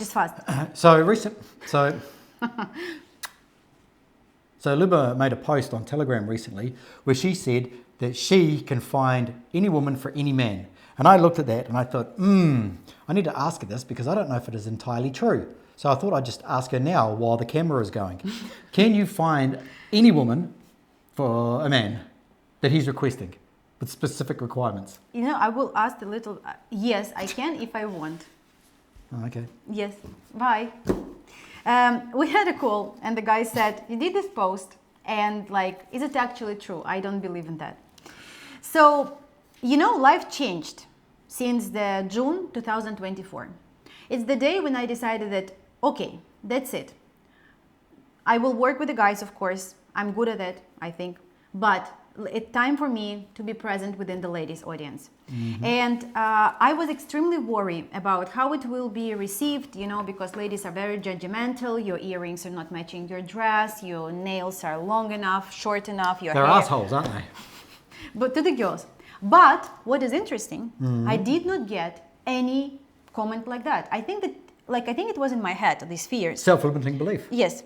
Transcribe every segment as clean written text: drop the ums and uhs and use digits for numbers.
just fast. So Luba made a post on Telegram recently where she said that she can find any woman for any man. And I looked at that and I thought, I need to ask her this because I don't know if it is entirely true. So I thought I'd just ask her now while the camera is going. Can you find any woman for a man that he's requesting with specific requirements? You know, I will ask a little, yes, I can if I want. Oh, okay. Yes, bye. We had a call and the guy said, you did this post and like, is it actually true? I don't believe in that. So, you know, life changed since the June 2024. It's the day when I decided that, okay, that's it. I will work with the guys, of course. I'm good at it, I think. But it's time for me to be present within the ladies' audience. Mm-hmm. And I was extremely worried about how it will be received, you know, because ladies are very judgmental. Your earrings are not matching your dress. Your nails are long enough, short enough. Your They're hair. assholes, aren't they? But to the girls. But what is interesting, I did not get any comment like that. I think it was in my head, these fears. Self-limiting belief. Yes.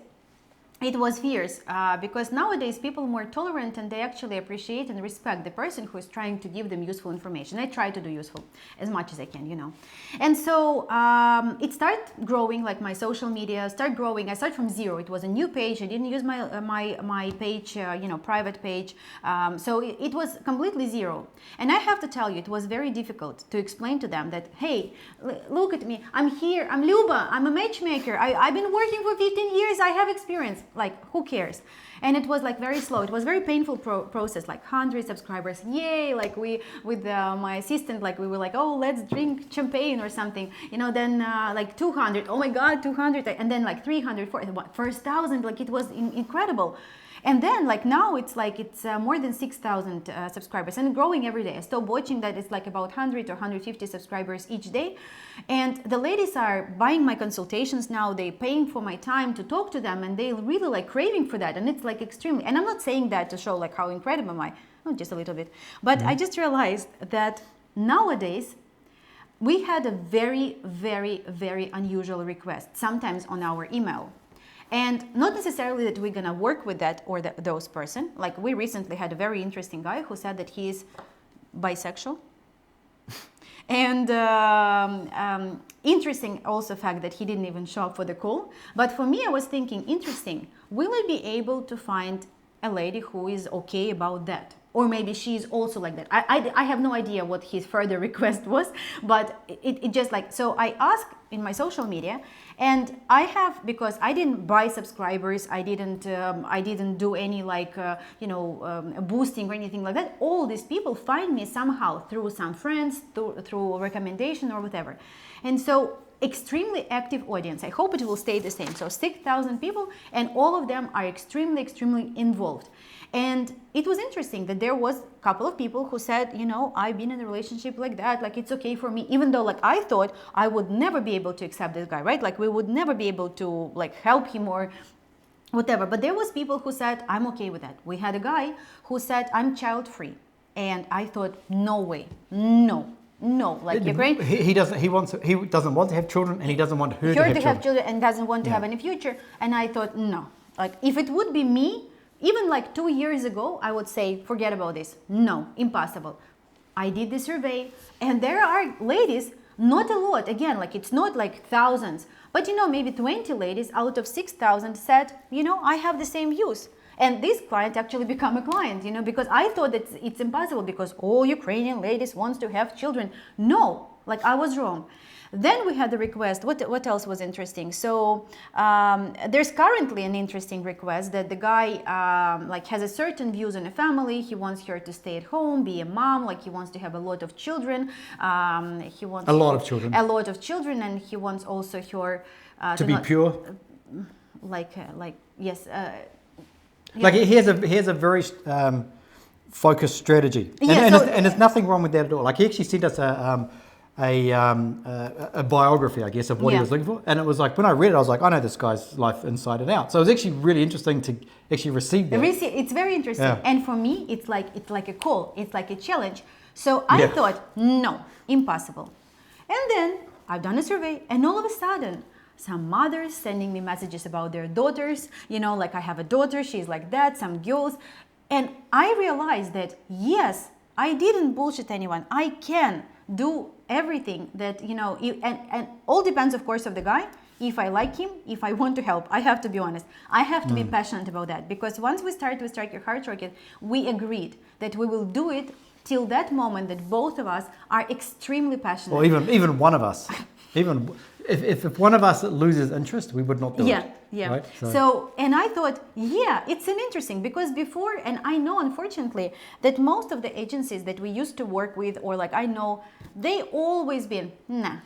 It was fierce because nowadays people are more tolerant and they actually appreciate and respect the person who is trying to give them useful information. I try to do useful as much as I can, you know. And so it started growing, like my social media started growing. I started from zero. It was a new page. I didn't use my page, you know, private page. So it was completely zero. And I have to tell you, it was very difficult to explain to them that, hey, look at me. I'm here. I'm Luba. I'm a matchmaker. I've been working for 15 years. I have experience. Like, who cares? And it was like very slow. It was very painful process, like 100 subscribers. Yay. Like with my assistant, like we were like, oh, let's drink champagne or something, you know, then like 200. Oh my God, 200. And then like 300, 400, first 1,000, like it was incredible. And then like now it's more than 6,000 subscribers and growing every day. I stopped watching that. It's like about 100 or 150 subscribers each day. And the ladies are buying my consultations now. They're paying for my time to talk to them and they really like craving for that. And it's like extremely, and I'm not saying that to show like how incredible am I, oh, just a little bit. But I just realized that nowadays we had a very, very, very unusual request, sometimes on our email. And not necessarily that we're gonna work with that or those person. Like we recently had a very interesting guy who said that he is bisexual. And interesting also fact that he didn't even show up for the call. But for me, I was thinking, interesting, will I be able to find a lady who is okay about that? Or maybe she's also like that. I have no idea what his further request was, but it just like, so I asked in my social media, and I have, because I didn't buy subscribers, I didn't do any like, boosting or anything like that. All these people find me somehow through some friends, through recommendation or whatever. And so extremely active audience. I hope it will stay the same. So 6,000 people and all of them are extremely, extremely involved. And it was interesting that there was a couple of people who said, you know, I've been in a relationship like that, like it's okay for me, even though like I thought I would never be able to accept this guy, right? Like we would never be able to like help him or whatever. But there was people who said, I'm okay with that. We had a guy who said, I'm child free. And I thought, no way, no, like Ukraine. He doesn't want to have children and he doesn't want her to have children and doesn't want to have any future. And I thought, no, like if it would be me, even like 2 years ago, I would say, forget about this. No, impossible. I did the survey and there are ladies, not a lot. Again, like it's not like thousands, but you know, maybe 20 ladies out of 6,000 said, you know, I have the same views. And this client actually become a client, you know, because I thought that it's impossible because all Ukrainian ladies wants to have children. No, like I was wrong. Then we had the request. What else was interesting? So there's currently an interesting request that the guy like has a certain views on a family. He wants her to stay at home, be a mom. Like he wants to have a lot of children. He wants a lot of children, and he wants also her to be pure. Yes. Like he has a very focused strategy, and there's nothing wrong with that at all. Like he actually sent us a biography, I guess, of what he was looking for, and it was like when I read it, I was like, I know this guy's life inside and out. So it was actually really interesting to actually receive that. It's very interesting, and for me, it's like a call, it's like a challenge. So I thought, no, impossible. And then I've done a survey, and all of a sudden, some mothers sending me messages about their daughters, you know, like I have a daughter, she's like that, some girls. And I realized that, yes, I didn't bullshit anyone. I can do everything that, you know, and all depends, of course, of the guy. If I like him, if I want to help, I have to be honest. I have to be passionate about that, because once we start with Strike Your Heart Rocket, we agreed that we will do it till that moment that both of us are extremely passionate. Or even one of us. Even if one of us loses interest, we would not do it. Yeah. Right? So, and I thought, yeah, it's an interesting, because before, and I know unfortunately that most of the agencies that we used to work with, or like I know, they always been, nah.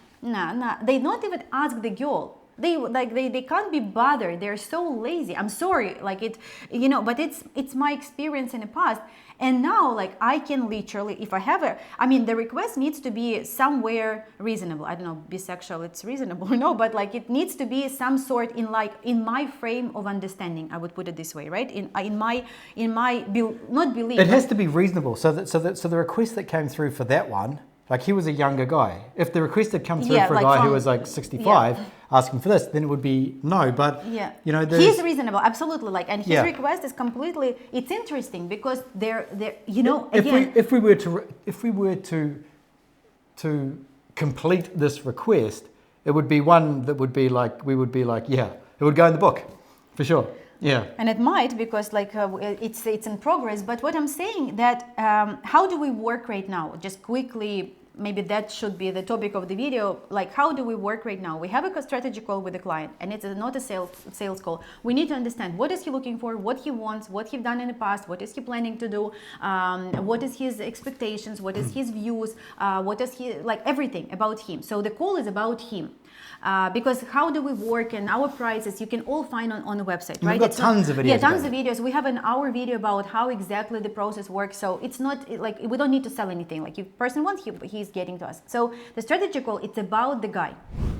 They not even ask the girl. They can't be bothered. They're so lazy. I'm sorry, like it, you know, but it's my experience in the past. And now, like, I can literally, if I have the request needs to be somewhere reasonable. I don't know, bisexual, it's reasonable or no, but like it needs to be some sort in my frame of understanding. I would put it this way, right? Not belief. It has to be reasonable. So the request that came through for that one, like he was a younger guy. If the request had come through for a guy who was like 65 asking for this, then it would be no. But you know, he's reasonable, absolutely. Like, and his request is completely. It's interesting because they're you know, again, if we were to complete this request, it would be one that would be like, we would be like, yeah, it would go in the book for sure. Yeah. And it might, because like it's in progress. But what I'm saying that how do we work right now? Just quickly, maybe that should be the topic of the video. Like, how do we work right now? We have a strategy call with the client, and it's not a sales call. We need to understand what is he looking for, what he wants, what he's done in the past, what is he planning to do, what is his expectations, what is his views, what is he like, everything about him. So the call is about him. Because how do we work, and our prices you can all find on the website, right? We've got tons of videos. Yeah, tons of videos. We have an hour video about how exactly the process works. So it's not like we don't need to sell anything. Like if a person wants, he's getting to us. So the strategy call, it's about the guy.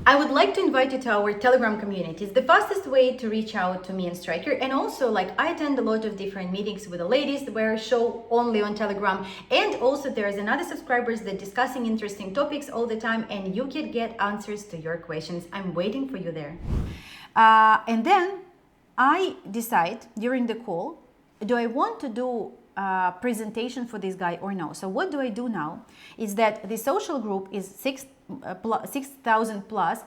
I would like to invite you to our Telegram community. It's the fastest way to reach out to me and Striker. And also, like, I attend a lot of different meetings with the ladies where I show only on Telegram. And also there's another subscribers that discussing interesting topics all the time, and you can get answers to your questions. I'm waiting for you there. And then I decide during the call, do I want to do a presentation for this guy or no? So what do I do now is that the social group is 6,000 plus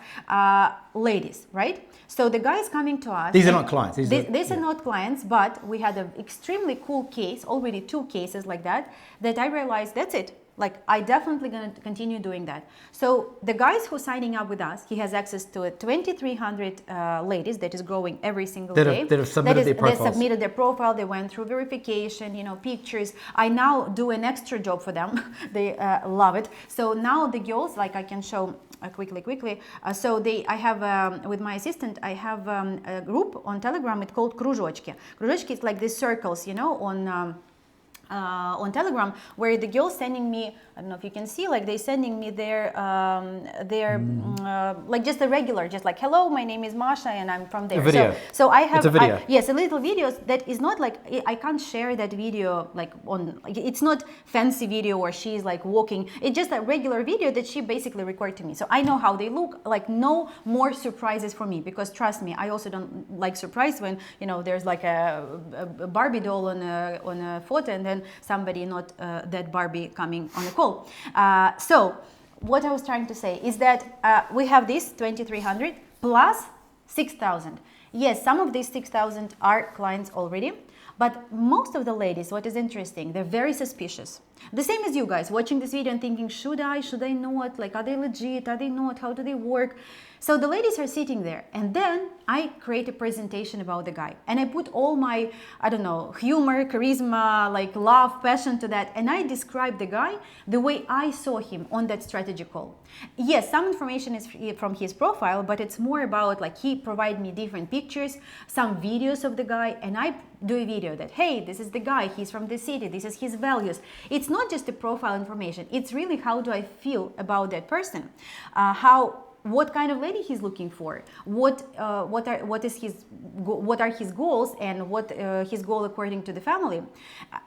ladies, right? So the guy is coming to us. These are not clients. These are not clients, but we had an extremely cool case, already 2 cases like that I realized that's it. Like, I definitely going to continue doing that. So the guys who are signing up with us, he has access to 2,300 ladies that is growing every single day. That have submitted their profiles. They submitted their profile. They went through verification, you know, pictures. I now do an extra job for them. They love it. So now the girls, like I can show quickly. I have, with my assistant, I have a group on Telegram. It's called Кружочки. Кружочки is like these circles, you know, on Telegram, where the girls sending me, I don't know if you can see, like they sending me their like just a regular, just like, hello, my name is Masha and I'm from there. A video. So I have, it's a video. Yes, a little videos that is not like, I can't share that video like on, it's not fancy video where she's like walking. It's just a regular video that she basically recorded to me. So I know how they look, like no more surprises for me, because trust me, I also don't like surprise when, you know, there's like a Barbie doll on a photo and then somebody not that Barbie coming on the call. So what I was trying to say is that we have this 2,300 plus 6,000. Yes, some of these 6,000 are clients already, but most of the ladies, what is interesting, they're very suspicious. The same as you guys watching this video and thinking, should I not? Like, are they legit? Are they not? How do they work? So the ladies are sitting there, and then I create a presentation about the guy, and I put all my, I don't know, humor, charisma, like love, passion to that, and I describe the guy the way I saw him on that strategy call. Yes, some information is from his profile, but it's more about like he provided me different pictures, some videos of the guy, and I do a video that, hey, this is the guy, he's from the city, this is his values. It's not just the profile information, it's really how do I feel about that person, how what kind of lady he's looking for, what are his goals, and what his goal according to the family.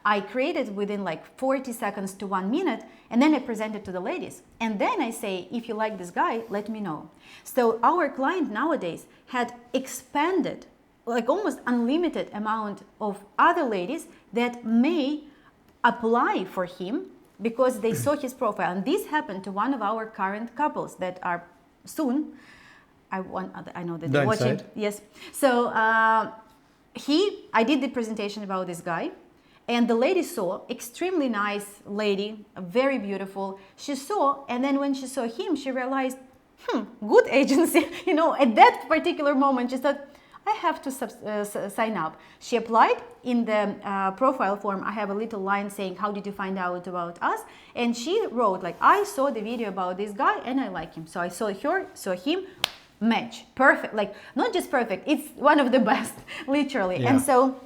I created within like 40 seconds to 1 minute, and then I present it to the ladies. And then I say, if you like this guy, let me know. So our client nowadays had expanded, like almost unlimited amount of other ladies that may apply for him because they saw his profile. And this happened to one of our current couples that are soon. I know that you're watching. Yes. So I did the presentation about this guy, and the lady saw, extremely nice lady, very beautiful. She saw, and then when she saw him, she realized, good agency. At that particular moment, she thought, I have to sign up. She applied. In the profile form, I have a little line saying, how did you find out about us? And she wrote, like, I saw the video about this guy and I like him. So I saw her, saw him, match. Perfect. Like, not just perfect, it's one of the best, literally. Yeah. And so,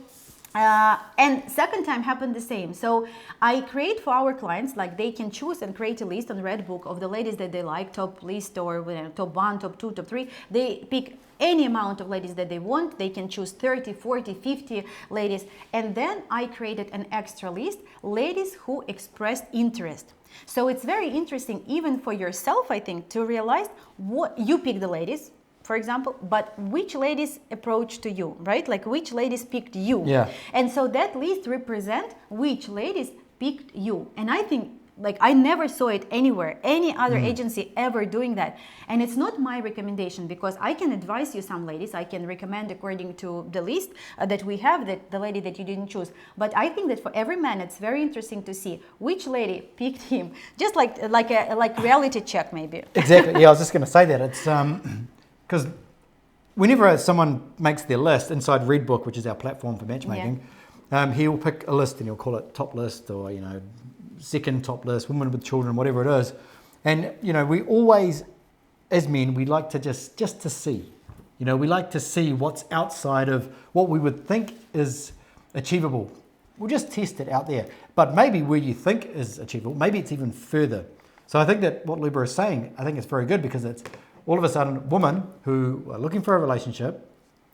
and second time happened the same. So I create for our clients, like they can choose and create a list on Redbook of the ladies that they like, top list or top 1, top 2, top 3. They pick any amount of ladies that they want. They can choose 30, 40, 50 ladies. And then I created an extra list, ladies who expressed interest. So it's very interesting, even for yourself, I think, to realize what you pick the ladies, for example, but which ladies approach to you, right? Like which ladies picked you. Yeah. And so that list represents which ladies picked you. And I think, like, I never saw it anywhere, any other agency ever doing that. And it's not my recommendation, because I can advise you some ladies, I can recommend according to the list that we have, that the lady that you didn't choose. But I think that for every man, it's very interesting to see which lady picked him, just like a reality check, maybe. Exactly. Yeah, I was just going to say that. It's because whenever someone makes their list inside Redbook, which is our platform for matchmaking, he'll pick a list and he'll call it top list, or second top list, women with children, whatever it is. And we always, as men, we like to just to see, we like to see what's outside of what we would think is achievable. We'll just test it out there, but maybe where you think is achievable, maybe it's even further. So I think that what Luba is saying, I think it's very good, because it's all of a sudden women who are looking for a relationship.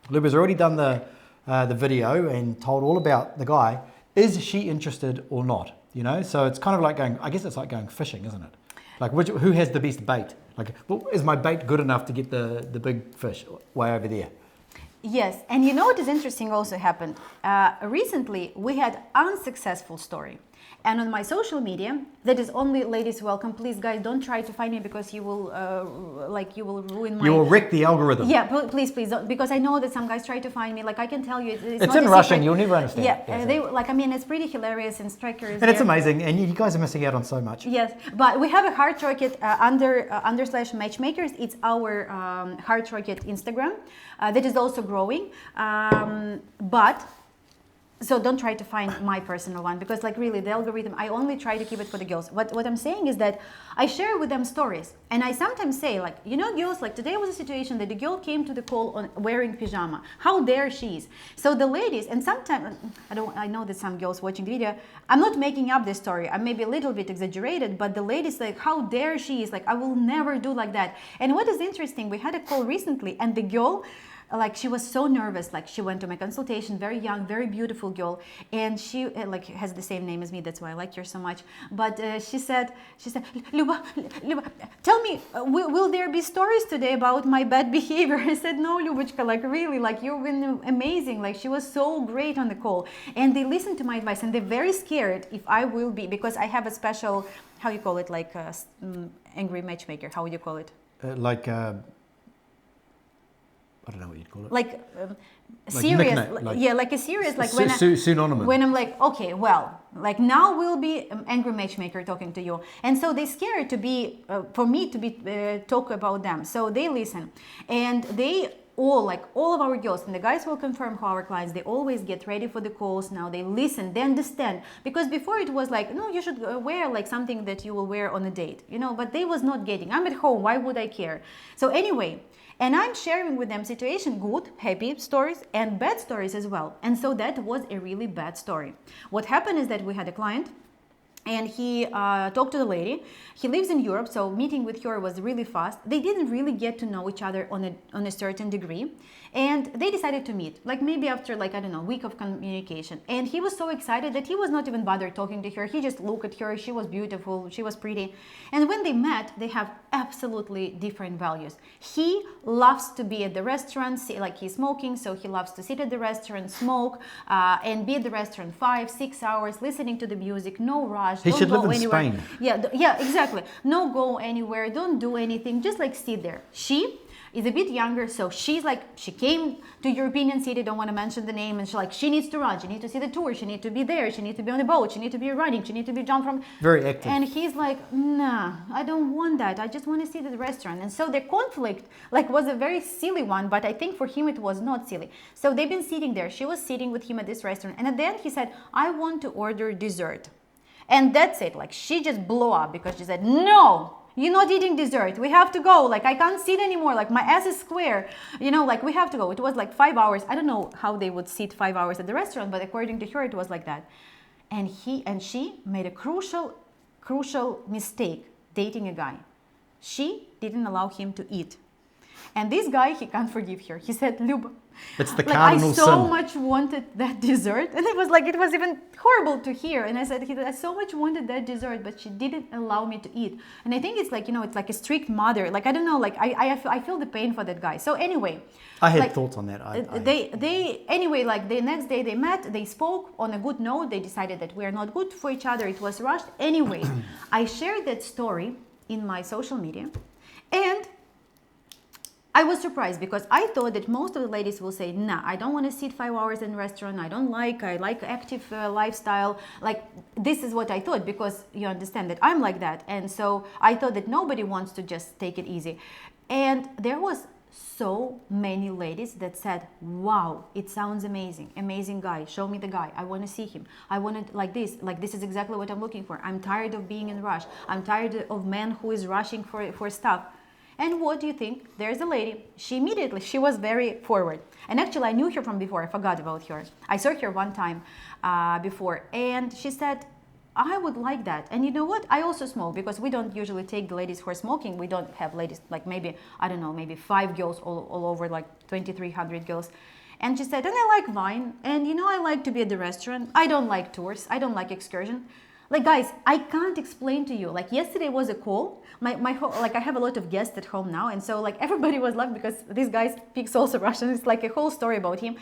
Luba's already done the video and told all about the guy. Is she interested or not? So it's kind of like going fishing, isn't it? Like, who has the best bait? Like, is my bait good enough to get the big fish way over there? Yes, and what is interesting also happened. Recently, we had unsuccessful story. And on my social media, that is only ladies welcome. Please, guys, don't try to find me, because you will ruin my... You will wreck the algorithm. Yeah, please don't, because I know that some guys try to find me. Like, I can tell you, it's in Russian. You'll never understand. Yeah, it's pretty hilarious and strikers. And it's amazing, and you guys are missing out on so much. Yes, but we have a Heart Rocket / Matchmakers. It's our Heart Rocket Instagram that is also growing, but. So don't try to find my personal one, because really the algorithm, I only try to keep it for the girls. What I'm saying is that I share with them stories, and I sometimes say, girls, today was a situation that the girl came to the call on wearing pajama. How dare she is. So the ladies, and sometimes, I know that some girls watching the video, I'm not making up this story. I may be a little bit exaggerated, but the ladies how dare she is, I will never do like that. And what is interesting, we had a call recently, and the girl, she was so nervous. She went to my consultation, very young, very beautiful girl, and she has the same name as me. That's why I like her so much. But she said, Luba, tell me, will there be stories today about my bad behavior? I said, no, Lubachka, really, you've been amazing. She was so great on the call, and they listened to my advice, and they're very scared if I will be, because I have a special, how you call it, angry matchmaker. How would you call it? I don't know what you'd call it. Serious, a serious, synonymous. When I'm okay, well, now we'll be angry matchmaker talking to you, and so they're scared to be, for me to be talk about them. So they listen, and they all of our girls, and the guys will confirm, our clients, they always get ready for the calls. Now they listen, they understand, because before it was no, you should wear something that you will wear on a date, but they was not getting. I'm at home, why would I care? So anyway. And I'm sharing with them situation, good, happy stories, and bad stories as well. And so that was a really bad story. What happened is that we had a client, and he talked to the lady. He lives in Europe, so meeting with her was really fast. They didn't really get to know each other on a certain degree, and they decided to meet, like maybe after like, I don't know, a week of communication. And he was so excited that he was not even bothered talking to her. He just looked at her. She was beautiful. She was pretty. And when they met, they have absolutely different values. He loves to be at the restaurant, like he's smoking, so he loves to sit at the restaurant, smoke, and be at the restaurant 5-6 hours, listening to the music, no rush. He don't should go live in anywhere. Spain. Yeah, exactly. No go anywhere, don't do anything, just like sit there. She is a bit younger, so she's like, she came to European city, don't want to mention the name, and she needs to run, she needs to see the tour, she needs to be there, she needs to be on the boat, she needs to be running, she needs to be jump from... Very active. And he's like, nah, I don't want that, I just want to sit at the restaurant. And so their conflict like was a very silly one, but I think for him it was not silly. So they've been sitting there, she was sitting with him at this restaurant, and at the end he said, I want to order dessert. And that's it, like she just blew up because she said, no, you're not eating dessert, we have to go, like I can't sit anymore, like my ass is square, you know, like we have to go. It was like 5 hours. I don't know how they would sit 5 hours at the restaurant, but according to her it was like that. And she made a crucial mistake dating a guy. She didn't allow him to eat. And this guy, he can't forgive her. He said, Luba, it's the like cardinal I so sin. much wanted that dessert, and it was even horrible to hear. And I said, I so much wanted that dessert, but she didn't allow me to eat. And I think it's like, you know, it's like a strict mother. Like I don't know, like I feel the pain for that guy. So anyway, I had like, thoughts on that. Anyway, like the next day they met, they spoke on a good note. They decided that we are not good for each other. It was rushed. Anyway, I shared that story in my social media, and I was surprised because I thought that most of the ladies will say, nah, I don't want to sit 5 hours in a restaurant. I like active lifestyle. Like this is what I thought, because you understand that I'm like that. And so I thought that nobody wants to just take it easy. And there was so many ladies that said, wow, it sounds amazing. Amazing guy. Show me the guy. I want to see him. I want it like this. Like this is exactly what I'm looking for. I'm tired of being in rush. I'm tired of men who is rushing for stuff. And what do you think? There's a lady. She was very forward. And actually, I knew her from before. I forgot about her. I saw her one time before. And she said, I would like that. And you know what? I also smoke, because we don't usually take the ladies who are smoking. We don't have ladies, like maybe, I don't know, maybe 5 girls all over, like 2,300 girls. And she said, and I like wine. And you know, I like to be at the restaurant. I don't like tours. I don't like excursion. Like guys, I can't explain to you. Like yesterday was a call. Like I have a lot of guests at home now, and so like everybody was laughing because this guy speaks also Russian. It's like a whole story about him.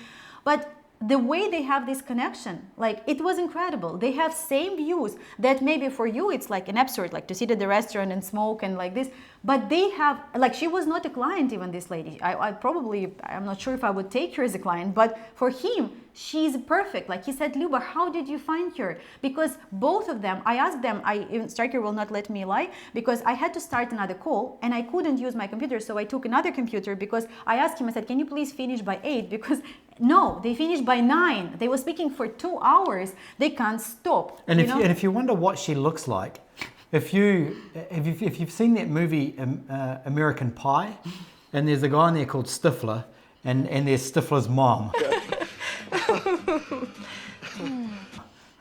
But the way they have this connection, like it was incredible. They have same views that maybe for you it's like an absurd, like to sit at the restaurant and smoke and like this. But they have, like she was not a client even, this lady. I'm not sure if I would take her as a client, but for him, she's perfect. Like he said, Luba, how did you find her? Because both of them, I asked them, even Striker will not let me lie, because I had to start another call and I couldn't use my computer. So I took another computer, because I asked him, I said, can you please finish by 8? Because no, they finished by 9. They were speaking for 2 hours. They can't stop. And if you wonder what she looks like, if you've seen that movie American Pie, and there's a guy in there called Stifler, and there's Stifler's mom.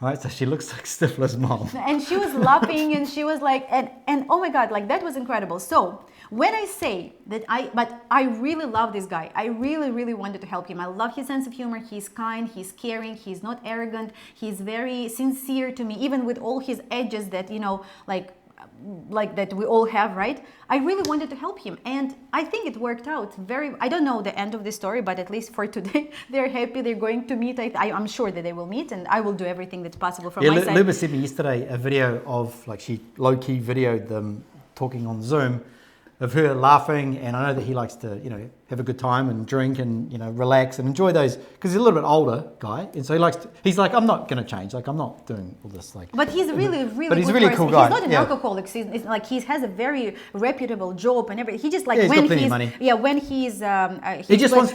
Right, so she looks like Stifler's mom. And she was laughing, and she was like, and oh my God, like that was incredible. So when I say that I really love this guy. I really, really wanted to help him. I love his sense of humor. He's kind, he's caring, he's not arrogant. He's very sincere to me, even with all his edges that, you know, like that we all have, right? I really wanted to help him, and I think it worked out I don't know the end of the story, but at least for today, they're happy. They're going to meet. I'm sure that they will meet, and I will do everything that's possible from my side. Luba sent me yesterday a video of, like, she low-key videoed them talking on Zoom, of her laughing, and I know that he likes to, you know, have a good time and drink and, you know, relax and enjoy those, because he's a little bit older guy, and so he's like, I'm not going to change, like I'm not doing all this, like. But he's really, really. But he's good a really person. cool guy. He's not an alcoholic. It's like he has a very reputable job and everything. He just like he's when got plenty he's of money. Yeah, when he's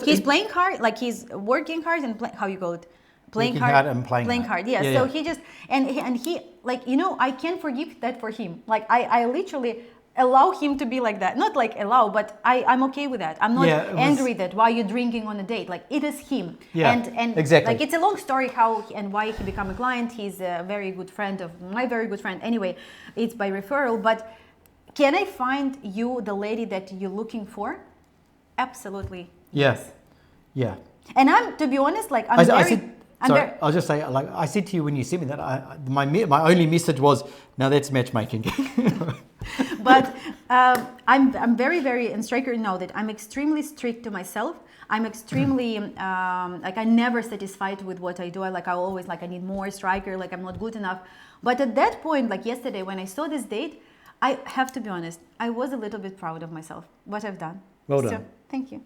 he's playing hard, like he's working hard and how you call it. Playing hard and playing hard. Yeah. Yeah, So yeah. he just and he like, you know, I can't forgive that for him. Like I literally allow him to be like that. Not like allow, but I'm okay with that. I'm not Yeah, it was- angry that why you're drinking on a date. Like it is him. Yeah, and exactly. like it's a long story how and why he became a client. He's a very good friend of my very good friend. Anyway, it's by referral. But can I find you the lady that you're looking for? Absolutely. Yeah. Yeah. And I'm, to be honest, like I'm I very. said, I'm sorry, very, I'll just say, like I said to you when you sent me that, my only message was, now that's matchmaking. but I'm very, very, and Striker know that I'm extremely strict to myself. I'm extremely, like I'm never satisfied with what I do. I always like, I need more Striker, like I'm not good enough. But at that point, like yesterday, when I saw this date, I have to be honest, I was a little bit proud of myself, what I've done. Well So, done. thank you.